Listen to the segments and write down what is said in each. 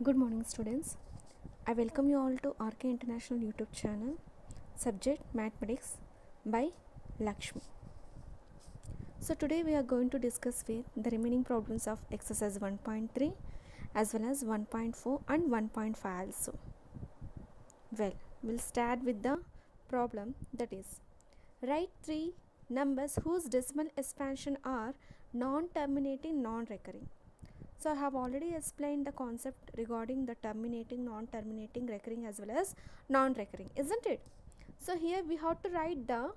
Good morning, students. I welcome you all to RK International YouTube channel. Subject Mathematics by Lakshmi. So today we are going to discuss with the remaining problems of exercise 1.3 as well as 1.4 and 1.5 also. Well, we'll start with the problem, that is, write three numbers whose decimal expansion are non-terminating, non-recurring. So I have already explained the concept regarding the terminating, non-terminating, recurring as well as non-recurring, isn't it? So here we have to write the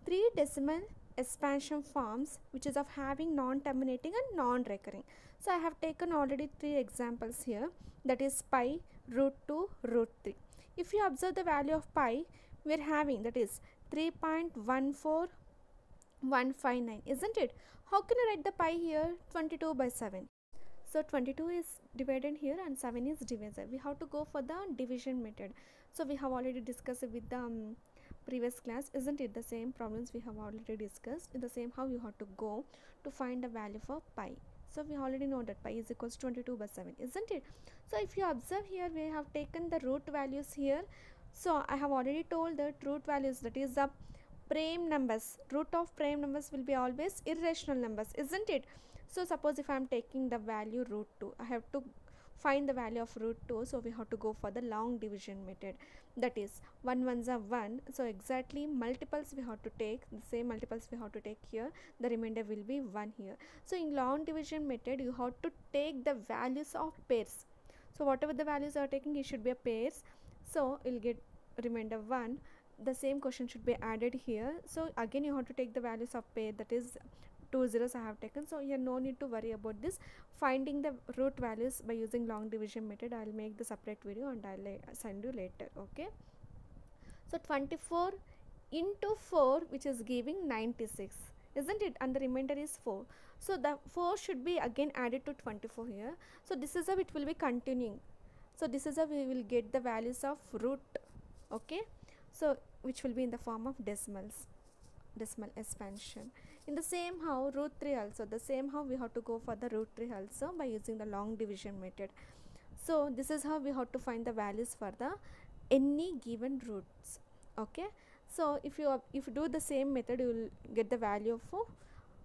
three decimal expansion forms which is of having non-terminating and non-recurring. So I have taken already three examples here, that is pi, root 2, root 3. If you observe the value of pi, we are having, that is 3.14159, isn't it? How can you write the pi here? 22 by 7. So 22 is divided here and 7 is divisor. We have to go for the division method. So we have already discussed it with the previous class, isn't it? The same problems we have already discussed. In the same how you have to go to find the value for pi. So we already know that pi is equals to 22 by 7, isn't it? So if you observe here, we have taken the root values here. So I have already told that root values, that is the prime numbers. Root of prime numbers will be always irrational numbers, isn't it? So suppose if I am taking the value root 2, I have to find the value of root 2, so we have to go for the long division method, that is 1 ones are 1, so exactly multiples we have to take, the same multiples we have to take here, the remainder will be 1 here. So in long division method you have to take the values of pairs, so whatever the values are taking it should be a pairs, so you'll get remainder 1. The same question should be added here, so again you have to take the values of pair, that is 2 zeros I have taken. So here no need to worry about this finding the root values by using long division method. I'll make the separate video and I'll send you later. Okay, so 24 into 4 which is giving 96, isn't it? And the remainder is 4, so the 4 should be again added to 24 here. So this is how it will be continuing, so this is how we will get the values of root. Okay, so which will be in the form of decimal expansion. In the same how root 3 also, the same how we have to go for the root 3 also by using the long division method. So this is how we have to find the values for the any given roots. Okay, so if you do the same method, you will get the value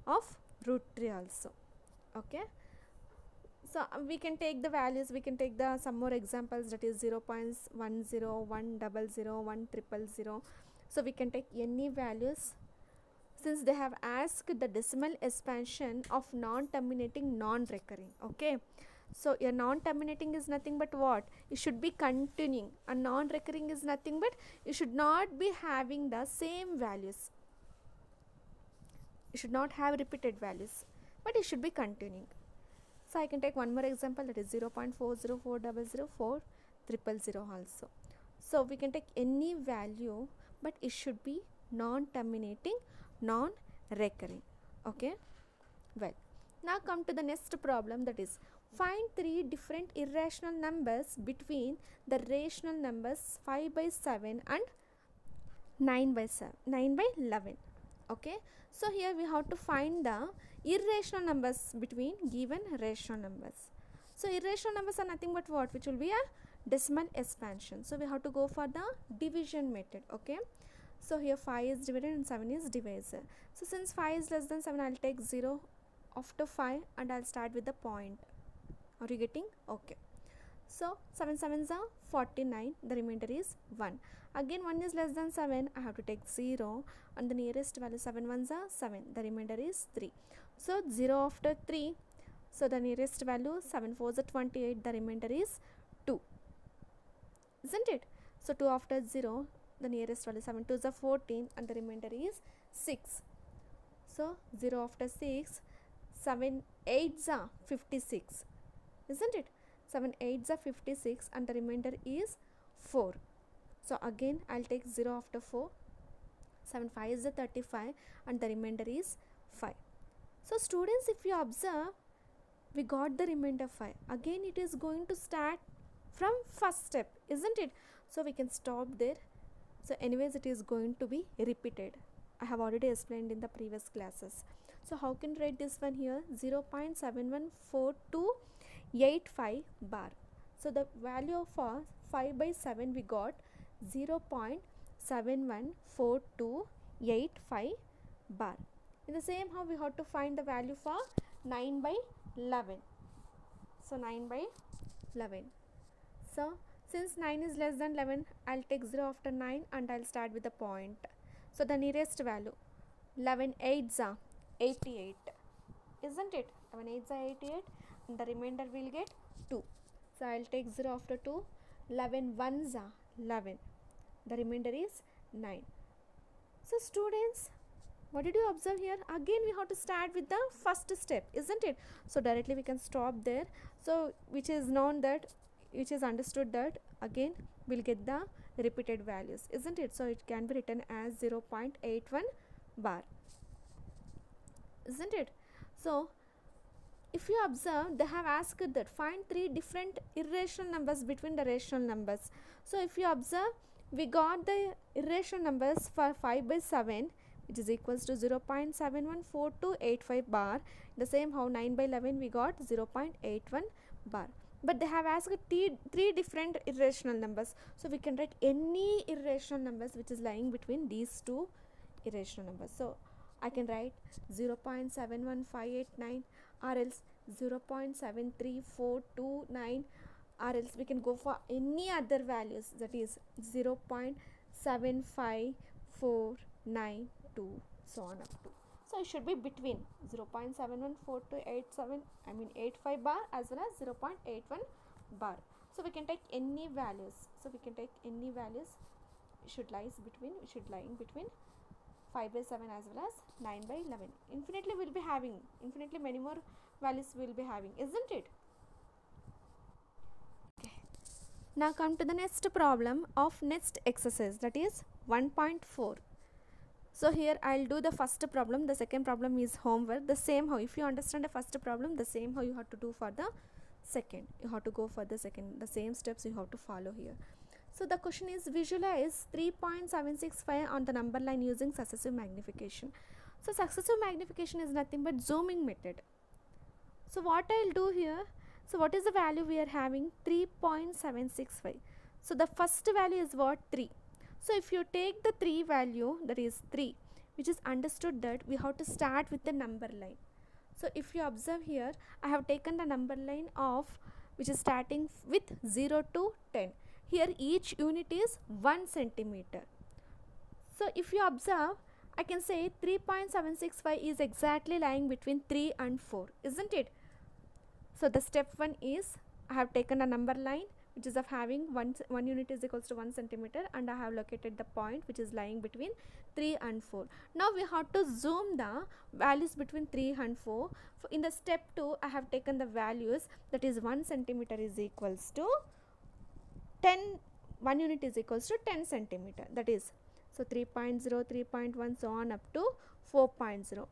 of root 3 also. Okay, so we can take the values, we can take the some more examples, that is 0.10, 100, 100. So we can take any values since they have asked the decimal expansion of non-terminating, non-recurring. Okay, so your non-terminating is nothing but what? It should be continuing, and non-recurring is nothing but you should not be having the same values, you should not have repeated values, but it should be continuing. So I can take one more example, that is 0.40400400 also. So we can take any value, but it should be non-terminating, non-recurring. Okay, well, now come to the next problem, that is find three different irrational numbers between the rational numbers 5 by 7 and 9 by 11. Okay, so here we have to find the irrational numbers between given rational numbers. So irrational numbers are nothing but what? Which will be a decimal expansion. So we have to go for the division method. Okay, so here 5 is divided and 7 is divisor. So since 5 is less than 7, I'll take 0 after 5 and I'll start with the point. Are you getting? Okay, so 7 sevens are 49, the remainder is 1. Again 1 is less than 7, I have to take 0 and the nearest value 7 ones are 7, the remainder is 3. So 0 after 3, so the nearest value 7 4s are 28, the remainder is 2, isn't it? So 2 after 0, the nearest value 7 2s are 14 and the remainder is 6. So 0 after 6, 7 8s are 56, isn't it? 7 8s are 56 and the remainder is 4. So again I'll take 0 after 4, 7 5s are 35 and the remainder is 5. So students, if you observe, we got the remainder 5. Again it is going to start from first step, isn't it? So we can stop there. So anyways it is going to be repeated. I have already explained in the previous classes. So how can you write this one here? 0.714285 bar. So the value of 5 by 7 we got 0.714285 bar. In the same how we have to find the value for 9 by 11. So 9 by 11. So since 9 is less than 11, I'll take 0 after 9 and I'll start with the point. So the nearest value 11 8s are 88, isn't it? 11 8s are 88 and the remainder will get 2. So I'll take 0 after 2. 11 1s are 11. The remainder is 9. So students, what did you observe here? Again we have to start with the first step, isn't it? So directly we can stop there. So which is understood that again we'll get the repeated values, isn't it? So it can be written as 0.81 bar, isn't it? So if you observe, they have asked that find 3 different irrational numbers between the rational numbers. So if you observe, we got the irrational numbers for 5 by 7, which is equals to 0.714285 bar. The same how 9 by 11 we got 0.81 bar. But they have asked 3 different irrational numbers. So we can write any irrational numbers which is lying between these 2 irrational numbers. So I can write 0.71589 or else 0.73429, or else we can go for any other values, that is 0.75492, so on up to. So it should be between 0.714287 85 bar as well as 0.81 bar. So we can take any values. Should lying between 5 by 7 as well as 9 by 11. Infinitely many more values will be having, isn't it? Okay. Now come to the next problem of next exercise, that is 1.4. So here I'll do the first problem. The second problem is homework. The same how, if you understand the first problem, the same how you have to do for the second. You have to go for the second. The same steps you have to follow here. So the question is visualize 3.765 on the number line using successive magnification. So successive magnification is nothing but zooming method. So what I'll do here, so what is the value we are having? 3.765. So the first value is what? 3. So if you take the 3 value, that is 3, which is understood that we have to start with the number line. So if you observe here, I have taken the number line of which is starting with 0 to 10. Here each unit is 1 centimeter. So if you observe, I can say 3.765 is exactly lying between 3 and 4, isn't it? So the step 1 is I have taken a number line which is of having 1 unit is equals to 1 centimeter, and I have located the point which is lying between 3 and 4. Now we have to zoom the values between 3 and 4. In the step 2, I have taken the values, that is 1 centimeter is equals to 1 unit is equals to 10 centimeter, that is, so 3.0, 3.1, so on up to 4.0.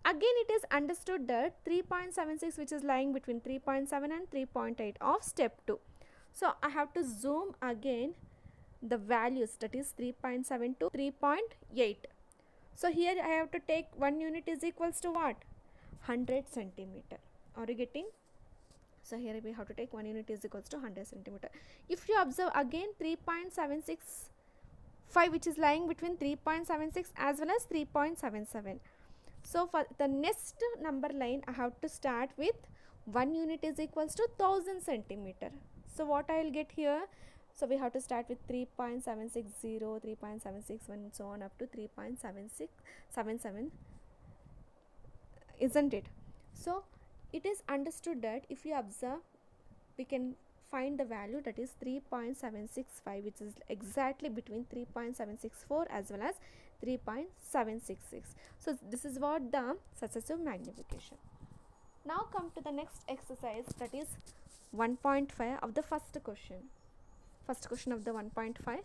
Again it is understood that 3.76 which is lying between 3.7 and 3.8 of step 2. So I have to zoom again the values, that is 3.7 to 3.8. So here I have to take 1 unit is equals to what? 100 centimeter. Are you getting? So here we have to take 1 unit is equals to 100 centimeter. If you observe again 3.765 which is lying between 3.76 as well as 3.77. So for the next number line I have to start with 1 unit is equals to 1000 centimeter. So what I will get here? So we have to start with 3.760, 3.761, so on up to 3.7677, isn't it? So it is understood that if you observe, we can find the value, that is 3.765, which is exactly between 3.764 as well as 3.766. So this is what the successive magnification. Now come to the next exercise, that is 1.5 of the first question of the 1.5.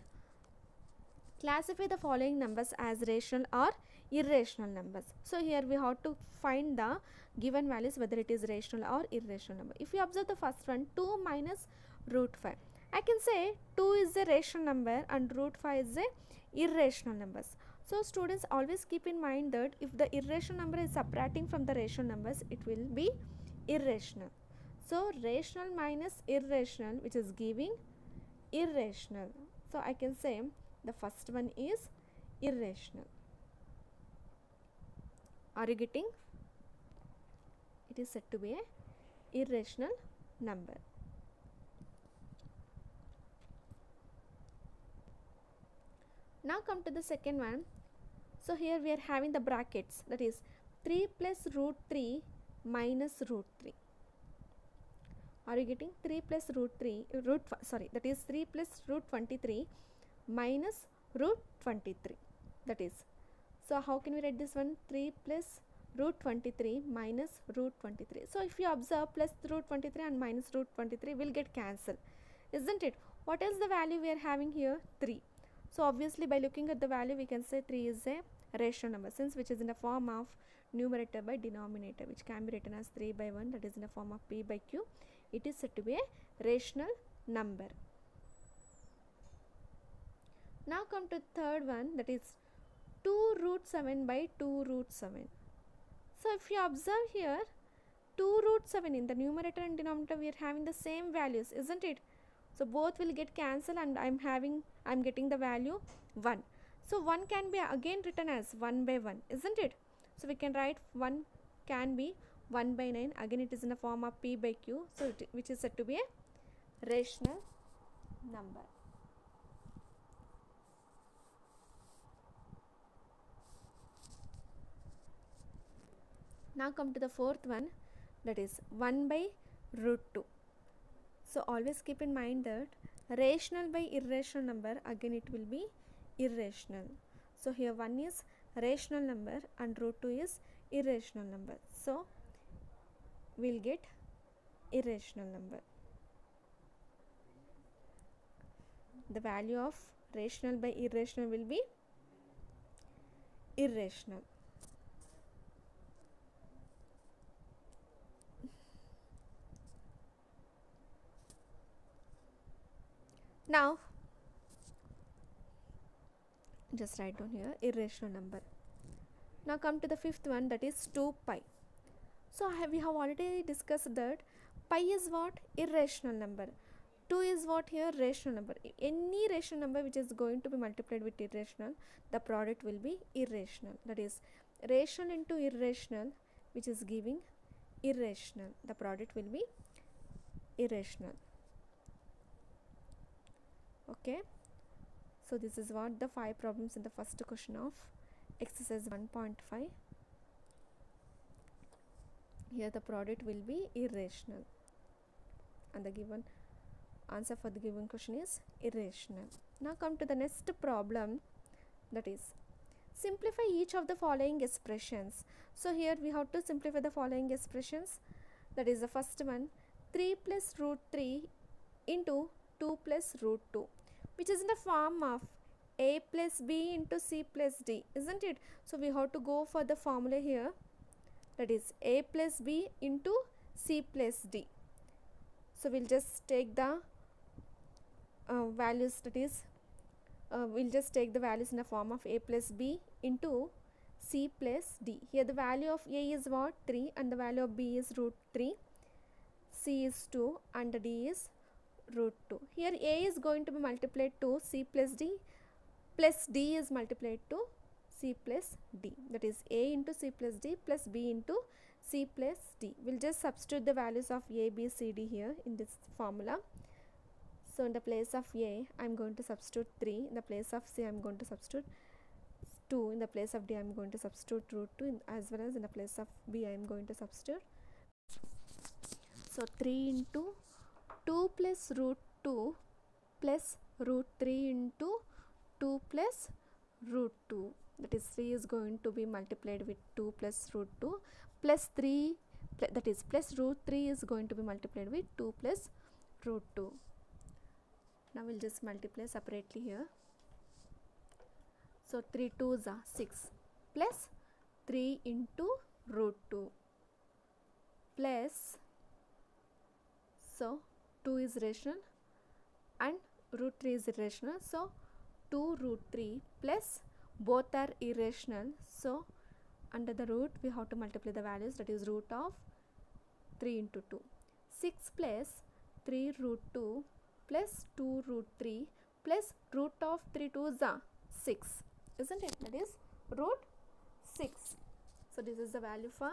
Classify the following numbers as rational or irrational numbers. So here we have to find the given values whether it is rational or irrational number. If you observe the first one, 2 minus root 5, I can say 2 is a rational number and root 5 is a irrational numbers. So students, always keep in mind that if the irrational number is subtracting from the rational numbers, it will be irrational. So rational minus irrational, which is giving irrational. So I can say the first one is irrational. Are you getting? It is said to be a irrational number. Now come to the second one. So here we are having the brackets, that is 3 plus root 3 minus root 3. Are you getting? 3 plus root 3 that is 3 plus root 23 minus root 23. That is, so how can we write this one? 3 plus root 23 minus root 23. So if you observe, plus root 23 and minus root 23 will get cancelled, isn't it? What is the value we are having here? 3. So obviously by looking at the value we can say 3 is a rational number, since which is in the form of numerator by denominator, which can be written as 3 by 1, that is in the form of p by q. It is said to be a rational number. Now come to third one, that is 2 root 7 by 2 root 7. So if you observe here, 2 root 7 in the numerator and denominator we are having the same values, isn't it? So both will get cancelled and I'm getting the value 1. So 1 can be again written as 1 by 1, isn't it? So we can write 1 can be 1 by 9. Again it is in the form of p by q, so which is said to be a rational number. Now come to the fourth one, that is 1 by root 2. So always keep in mind that rational by irrational number, again it will be irrational. So here 1 is rational number and root 2 is irrational number. So we'll get irrational number. The value of rational by irrational will be irrational. Now just write down here irrational number. Now come to the fifth one, that is 2 pi. So we have already discussed that pi is what? Irrational number. 2 is what here? Rational number. Any rational number which is going to be multiplied with irrational, the product will be irrational. That is, rational into irrational, which is giving irrational. The product will be irrational. Okay. So this is what the 5 problems in the first question of exercise 1.5. Here the product will be irrational and the given answer for the given question is irrational. Now come to the next problem, that is simplify each of the following expressions. So here we have to simplify the following expressions. That is the first one, 3 plus root 3 into 2 plus root 2, which is in the form of a plus b into c plus d, isn't it? So we have to go for the formula here, that is a plus b into c plus d. So we'll just take the values, that is we'll just take the values in the form of a plus b into c plus d. Here the value of a is what? 3 and the value of b is root 3, c is 2 and the d is root 2. Here a is going to be multiplied to c plus d is multiplied to c plus d, that is a into c plus d plus b into c plus d. We'll just substitute the values of a, b, c, d here in this formula. So in the place of a I'm going to substitute 3, in the place of c I'm going to substitute 2, in the place of d I'm going to substitute root 2, as well as in the place of b I'm going to substitute. So 3 into 2 plus root 2 plus root 3 into 2 plus root 2, that is 3 is going to be multiplied with 2 plus root 2 plus 3, that is plus root 3 is going to be multiplied with 2 plus root 2. Now we'll just multiply separately here. So 3 2s are 6 plus 3 into root 2 plus, so 2 is rational and root 3 is irrational, so 2 root 3 plus both are irrational, so under the root we have to multiply the values, that is root of 3 into 2. 6 plus 3 root 2 plus 2 root 3 plus root of 3 to 6, isn't it? That is root 6. So this is the value for,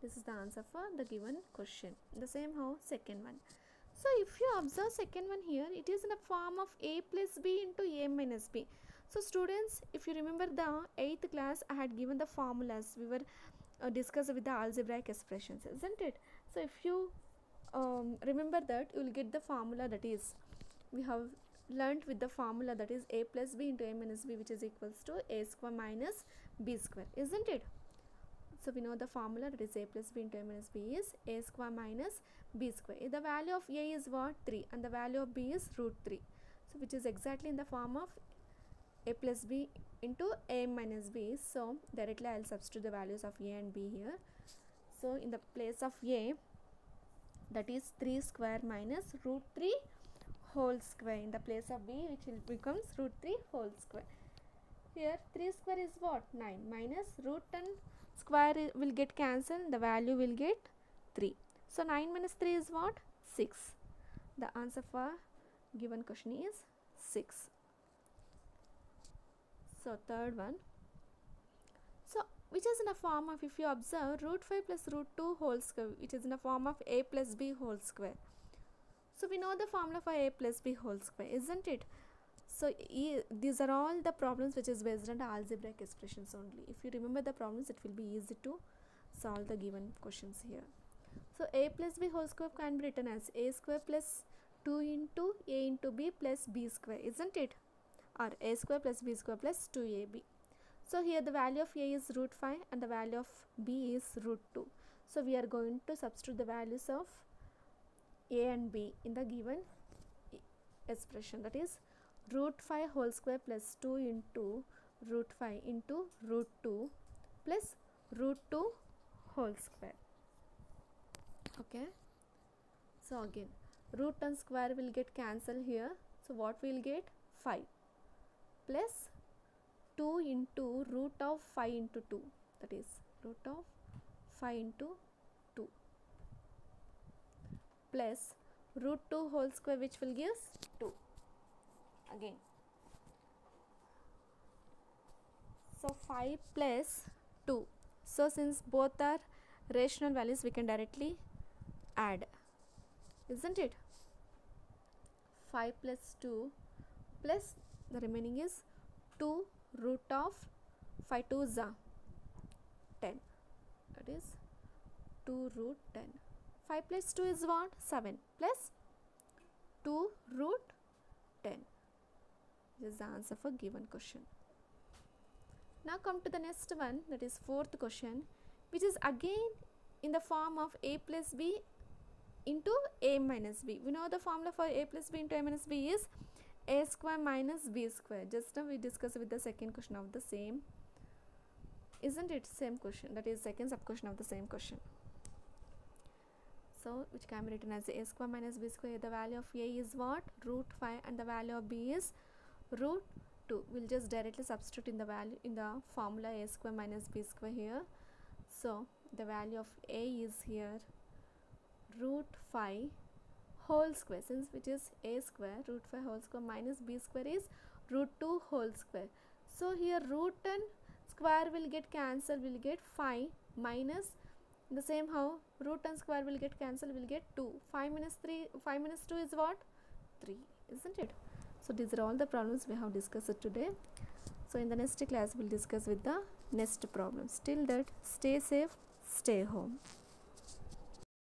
this is the answer for the given question. The same how second one. So if you observe second one here, it is in the form of a plus b into a minus b. So students, if you remember the 8th class, I had given the formulas. We were discussed with the algebraic expressions, isn't it? So if you remember that, you will get the formula, that is, we have learnt with the formula, that is a plus b into a minus b, which is equals to a square minus b square, isn't it? So we know the formula, that is a plus b into a minus b is a square minus b square. The value of a is what? 3, and the value of b is root 3. So which is exactly in the form of a plus b into a minus b. So directly I will substitute the values of a and b here. So in the place of a, that is 3 square minus root 3 whole square. In the place of b, which will becomes root 3 whole square. Here 3 square is what? 9, minus root and square will get cancelled, the value will get 3. So 9 minus 3 is what? 6. The answer for given question is 6. So third one. So which is in the form of, if you observe, root 5 plus root 2 whole square, which is in the form of a plus b whole square. So we know the formula for a plus b whole square, isn't it? So these are all the problems which is based on the algebraic expressions only. If you remember the problems, it will be easy to solve the given questions here. So a plus b whole square can be written as a square plus 2 into a into b plus b square, isn't it? Or a square plus b square plus 2ab. So here the value of a is root 5 and the value of b is root 2. So we are going to substitute the values of a and b in the given expression, that is root 5 whole square plus 2 into root 5 into root 2 plus root 2 whole square. Okay. So again, root and square will get cancelled here. So what we will get? 5 plus 2 into root of 5 into 2, that is root of 5 into 2 plus root 2 whole square, which will give 2 again. So 5 plus 2. So since both are rational values, we can directly add, isn't it? 5 plus 2 plus the remaining is 2 root of 5 to 10, that is 2 root 10. 5 plus 2 is what? 7 plus 2 root 10. This is the answer for given question. Now come to the next one, that is fourth question, which is again in the form of a plus b into a minus b. We know the formula for a plus b into a minus b is a square minus b square. Just now we discussed with the second question of the same, isn't it? Same question, that is second sub question of the same question. So which can be written as a square minus b square. The value of a is what? Root 5 and the value of b is root 2. We'll just directly substitute in the value in the formula a square minus b square here. So the value of a is here root 5 whole square, since which is a square, root 5 whole square minus b square is root 2 whole square. So here root and square will get cancelled, will get 5 minus the same how root and square will get cancelled, will get 2. 5 minus 2 is what? 3, isn't it? So these are all the problems we have discussed today. So in the next class we'll discuss with the next problems. Till that, stay safe, stay home.